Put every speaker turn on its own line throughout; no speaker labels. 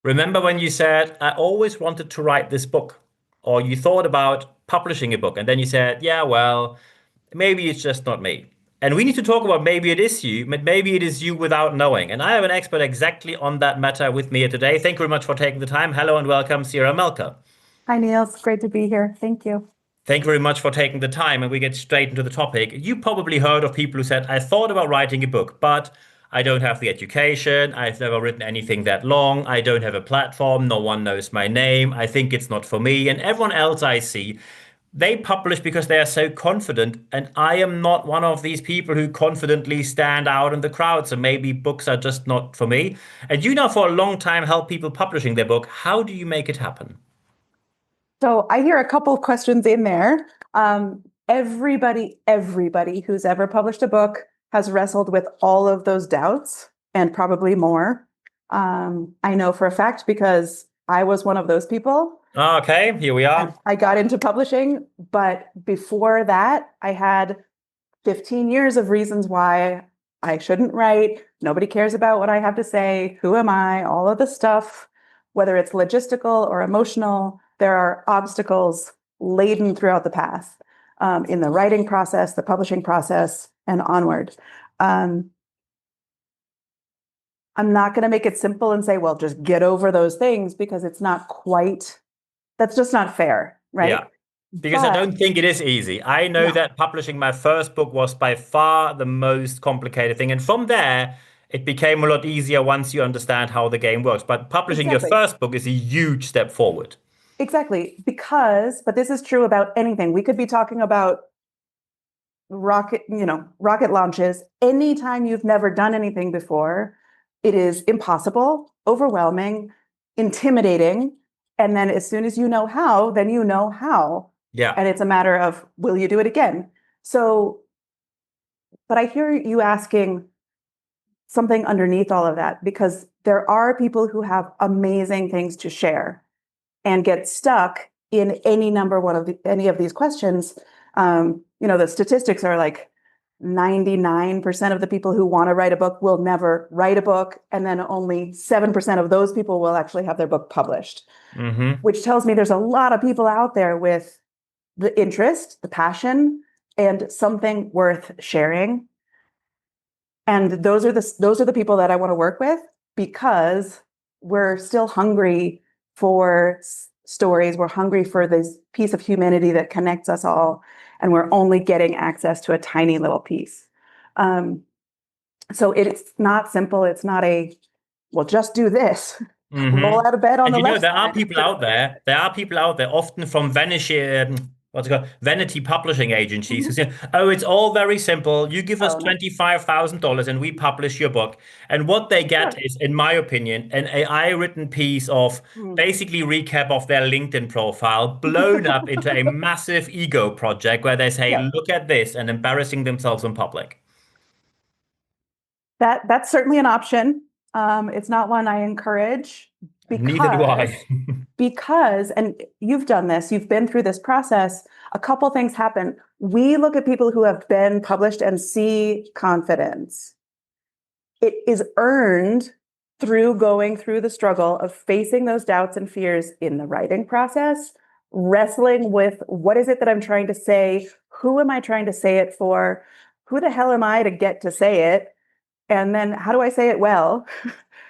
Remember when you said, I always wanted to write this book, or you thought about publishing a book, and then you said, yeah, well, maybe it's just not me. And we need to talk about maybe it is you, but maybe it is you without knowing. And I have an expert exactly on that matter with me here today. Thank you very much for taking the time. Hello and welcome, Sierra Melcher.
Hi, Niels. Great to be here. Thank you.
Thank you very much for taking the time, and we get straight into the topic. You probably heard of people who said, I thought about writing a book, but I don't have the education. I've never written anything that long. I don't have a platform. No one knows my name. I think it's not for me. And everyone else I see, they publish because they are so confident. And I am not one of these people who confidently stand out in the crowd. So maybe books are just not for me. And you now, for a long time, help people publishing their book. How do you make it happen?
So I hear a couple of questions in there. Everybody who's ever published a book has wrestled with all of those doubts and probably more. I know for a fact because I was one of those people.
Okay, here we are.
I got into publishing, but before that, I had 15 years of reasons why I shouldn't write. Nobody cares about what I have to say. Who am I? All of the stuff, whether it's logistical or emotional, there are obstacles laden throughout the path in the writing process, the publishing process, and onward. I'm not going to make it simple and say, well, just get over those things because it's not quite, that's just not fair, right?
Yeah. Because I don't think it is easy. I know that publishing my first book was by far the most complicated thing. And from there, it became a lot easier once you understand how the game works. But publishing your
Exactly.
first book is a huge step forward.
Exactly. But this is true about anything. We could be talking about rocket launches. Anytime you've never done anything before, it is impossible, overwhelming, intimidating. And then as soon as you know how, then you know how.
Yeah.
And it's a matter of, will you do it again? So, but I hear you asking something underneath all of that, because there are people who have amazing things to share and get stuck in any number one of any of these questions. The statistics are like 99% of the people who want to write a book will never write a book. And then only 7% of those people will actually have their book published, which tells me there's a lot of people out there with the interest, the passion, and something worth sharing. And those are the people that I want to work with because we're still hungry for stories. We're hungry for this piece of humanity that connects us all. And we're only getting access to a tiny little piece. So it's not simple. It's not well, just do this. Roll out of bed on
And
the left
there are
side.
people out there. There are people out there, often from vanity publishing agencies, who say, "Oh, it's all very simple. You give us
Oh, no.
$25,000 and we publish your book." And what they get
Sure.
is, in my opinion, an AI-written piece of
Mm.
basically recap of their LinkedIn profile, blown up into a massive ego project where they say,
Yeah,
"Look at this," and embarrassing themselves in public.
that's certainly an option. It's not one I encourage
Neither do I.
and you've done this, you've been through this process. A couple things happen. We look at people who have been published and see confidence. It is earned through going through the struggle of facing those doubts and fears in the writing process, wrestling with what is it that I'm trying to say? Who am I trying to say it for? Who the hell am I to get to say it? And then how do I say it well?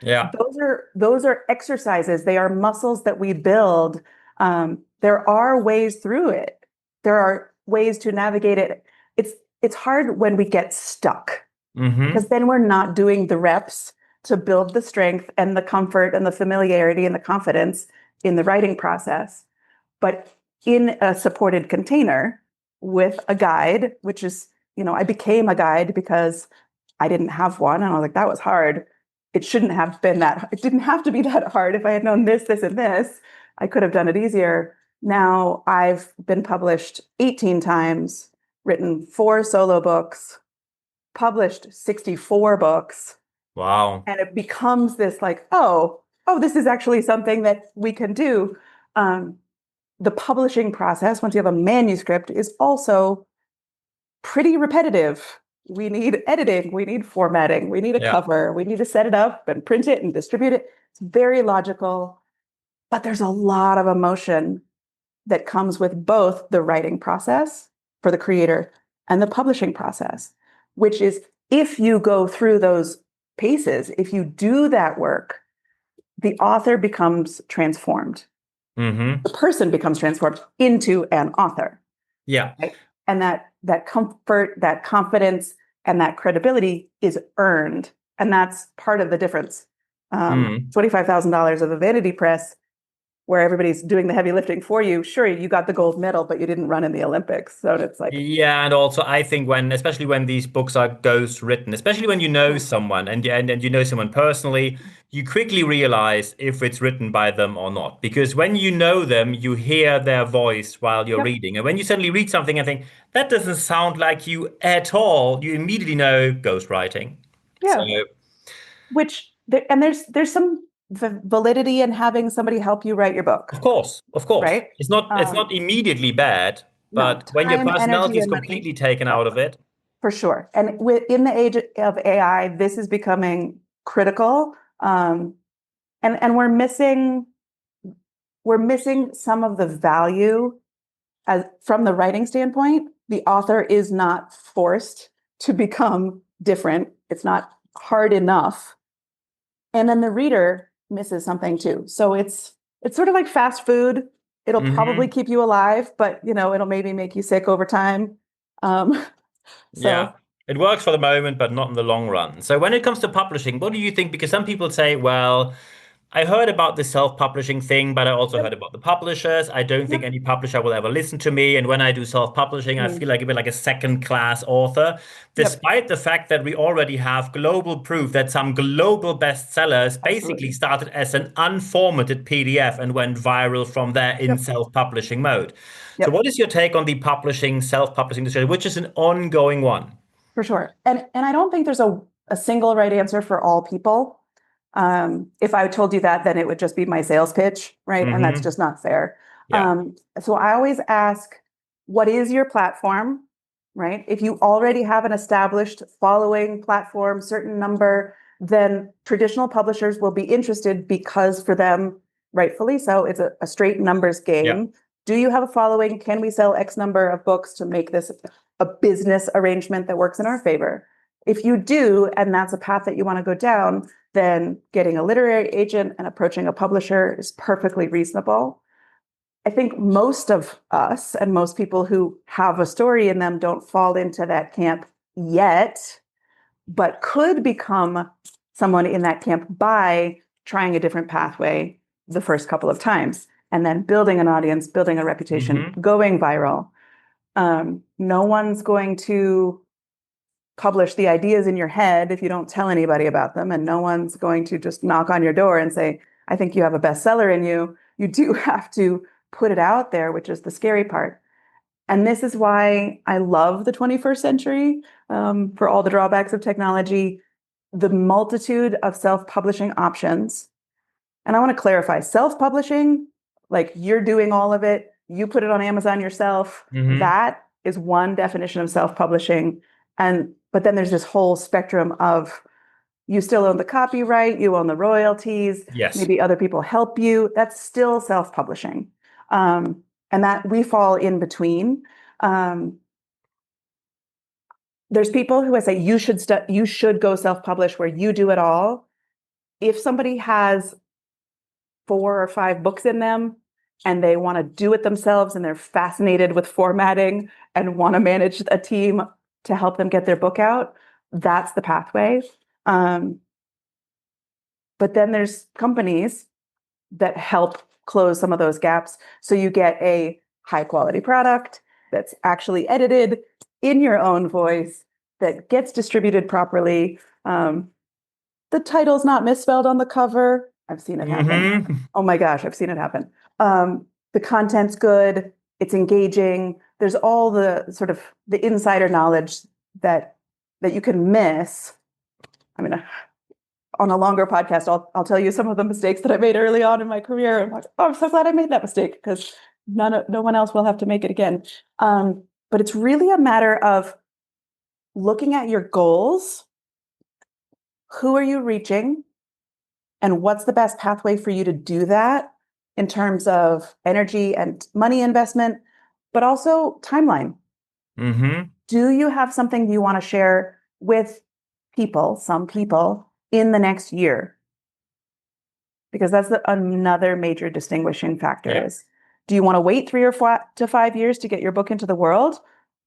Yeah.
Those are exercises. They are muscles that we build. There are ways through it. There are ways to navigate it. It's hard when we get stuck because then we're not doing the reps to build the strength and the comfort and the familiarity and the confidence in the writing process. But in a supported container with a guide, which is, I became a guide because I didn't have one. And I was like, that was hard. It shouldn't have been it didn't have to be that hard. If I had known this, this, and this, I could have done it easier. Now I've been published 18 times, written 4 solo books, published 64 books.
Wow.
And it becomes this like, this is actually something that we can do. The publishing process, once you have a manuscript, is also pretty repetitive. we need editing, we need formatting, we need a
Yeah.
cover, we need to set it up and print it and distribute it. It's very logical, but there's a lot of emotion that comes with both the writing process for the creator and the publishing process, which is if you go through those paces, if you do that work, the author becomes transformed.
Mm-hmm.
The person becomes transformed into an author.
Yeah.
Right? And that comfort, that confidence, and that credibility is earned. And that's part of the difference. $25,000 of a vanity press where everybody's doing the heavy lifting for you. Sure, you got the gold medal, but you didn't run in the Olympics. So it's like,
Yeah, and also I think especially when these books are ghost written, especially when you know someone and you know someone personally, you quickly realize if it's written by them or not. Because when you know them, you hear their voice while you're
yep,
reading. And when you suddenly read something and think, that doesn't sound like you at all, you immediately know ghostwriting. So,
yeah. Which and there's some validity in having somebody help you write your book,
of course,
right?
it's not immediately bad,
No,
but when your
time,
personality
energy,
is
and money.
completely taken
Yeah,
out of it,
for sure. And in the age of AI, this is becoming critical. And we're missing some of the value as from the writing standpoint. The author is not forced to become different. It's not hard enough. And then the reader misses something too. So it's sort of like fast food. It'll probably
hmm
keep you alive, but it'll maybe make you sick over time. Um,
yeah,
so
it works for the moment, but not in the long run. So when it comes to publishing, what do you think? Because some people say, well, I heard about the self-publishing thing, but I also
yep,
heard about the publishers. I don't think
yep.
any publisher will ever listen to me. And when I do self-publishing, I
Mm,
feel like a bit like a second-class author,
yep,
despite the fact that we already have global proof that some global bestsellers basically
absolutely.
started as an unformatted PDF and went viral from there in
Yep,
self-publishing mode. So
yep.
what is your take on the self-publishing industry, which is an ongoing one?
For sure. And I don't think there's a single right answer for all people. If I told you that, then it would just be my sales pitch, right? And that's
hmm
just not fair.
Yeah.
So I always ask, what is your platform, right? If you already have an established following platform, certain number, then traditional publishers will be interested because for them, rightfully so, it's a straight numbers
Yeah.
game. Do you have a following? Can we sell X number of books to make this a business arrangement that works in our favor? If you do, and that's a path that you want to go down, then getting a literary agent and approaching a publisher is perfectly reasonable. I think most of us and most people who have a story in them don't fall into that camp yet, but could become someone in that camp by trying a different pathway the first couple of times and then building an audience, building a reputation,
hmm
going viral. No one's going to publish the ideas in your head if you don't tell anybody about them. And no one's going to just knock on your door and say, I think you have a bestseller in you. You do have to put it out there, which is the scary part. And this is why I love the 21st century, for all the drawbacks of technology, the multitude of self-publishing options. And I want to clarify, self-publishing, like you're doing all of it, you put it on Amazon yourself,
hmm
that is one definition of self-publishing. But then there's this whole spectrum of you still own the copyright, you own the royalties,
Yes.
maybe other people help you. That's still self-publishing. And that we fall in between. Um, there's people who I say you should go self-publish where you do it all. If somebody has 4 or 5 books in them and they want to do it themselves and they're fascinated with formatting and want to manage a team to help them get their book out, that's the pathway. Um, but then there's companies that help close some of those gaps. So you get a high quality product that's actually edited in your own voice, that gets distributed properly. The title's not misspelled on the cover. I've seen it happen.
hmm
Oh my gosh, I've seen it happen. The content's good, it's engaging. There's all the sort of the insider knowledge that you can miss. I mean, on a longer podcast, I'll tell you some of the mistakes that I made early on in my career. I'm like, oh, I'm so glad I made that mistake because no one else will have to make it again. But it's really a matter of looking at your goals, who are you reaching, and what's the best pathway for you to do that in terms of energy and money investment, but also timeline.
Mm-hmm.
Do you have something you want to share with people, some people, in the next year? Because that's another major distinguishing factor
Yeah.
is, do you want to wait 3 or 4 to 5 years to get your book into the world?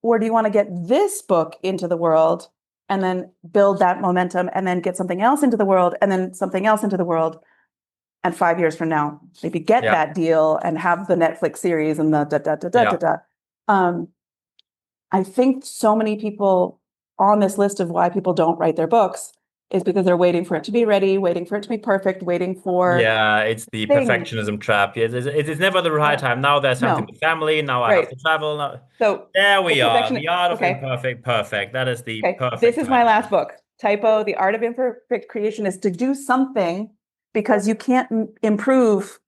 Or do you want to get this book into the world and then build that momentum and then get something else into the world and then something else into the world? And 5 years from now, maybe get
Yeah.
that deal and have the Netflix series and the da da da da da da. I think so many people on this list of why people don't write their books is because they're waiting for it to be ready, waiting for it to be perfect, waiting for
Yeah, it's the
things.
perfectionism trap. It's never the right
Yeah.
time. Now there's something
No,
with family. Now I have
right.
to travel. Now,
So
there
the
we are.
perfectionist.
The art of
Okay.
imperfect, perfect. That is the
Okay. This
perfect
is my
title.
last book. Typo, The Art of Imperfect Creation is to do something because you can't improve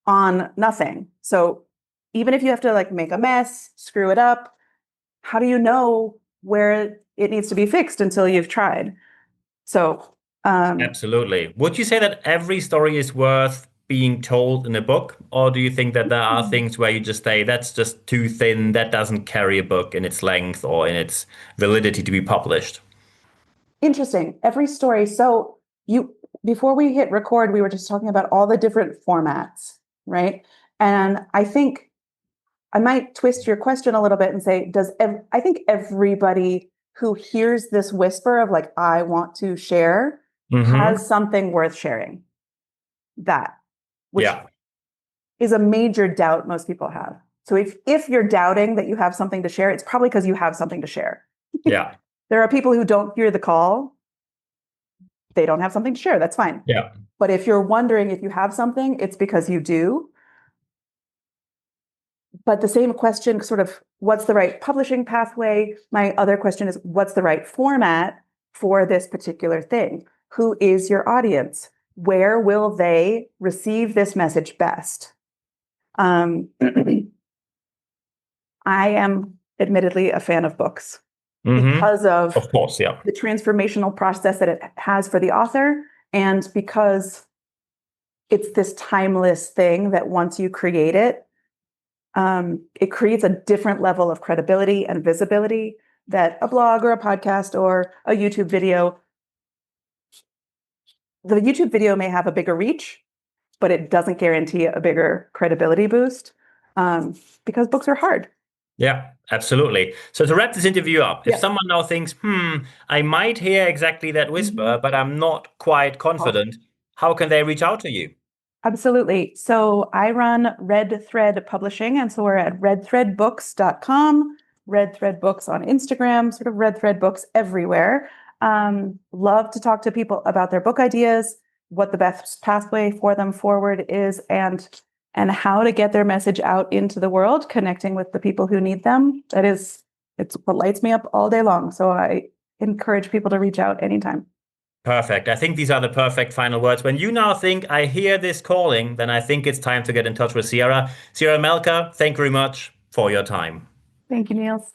on nothing. So even if you have to like make a mess, screw it up, how do you know where it needs to be fixed until you've tried? So,
Absolutely. Would you say that every story is worth being told in a book, or do you think that there are things where you just say that's just too thin, that doesn't carry a book in its length or in its validity to be published?
interesting. Every story. So before we hit record, we were just talking about all the different formats, right? And I think I might twist your question a little bit and say, I think everybody who hears this whisper of like, I want to share,
Mm-hmm.
has something worth sharing. That, which
Yeah.
is a major doubt most people have. So if you're doubting that you have something to share, it's probably because you have something to share.
Yeah.
There are people who don't hear the call. They don't have something to share. That's fine.
Yeah.
But if you're wondering if you have something, it's because you do. But the same question, sort of, what's the right publishing pathway? My other question is, what's the right format for this particular thing? Who is your audience? Where will they receive this message best? I am admittedly a fan of books
Mm-hmm.
because of
Of course. Yeah.
the transformational process that it has for the author, and because it's this timeless thing that once you create it, it creates a different level of credibility and visibility that a blog or a podcast or a YouTube video, the YouTube video may have a bigger reach, but it doesn't guarantee a bigger credibility boost, because books are hard.
Yeah, absolutely. So to wrap this interview up, if
Yeah.
someone now thinks, I might hear exactly that whisper, but I'm not quite confident, how can they reach out to you?
Absolutely. So I run Red Thread Publishing, and so we're at redthreadbooks.com, Red Thread Books on Instagram, sort of Red Thread Books everywhere. Love to talk to people about their book ideas, what the best pathway for them forward is, and how to get their message out into the world, connecting with the people who need them. It's what lights me up all day long. So I encourage people to reach out anytime.
Perfect. I think these are the perfect final words. When you now think, I hear this calling, then I think it's time to get in touch with Sierra. Sierra Melcher, thank you very much for your time.
Thank you, Niels.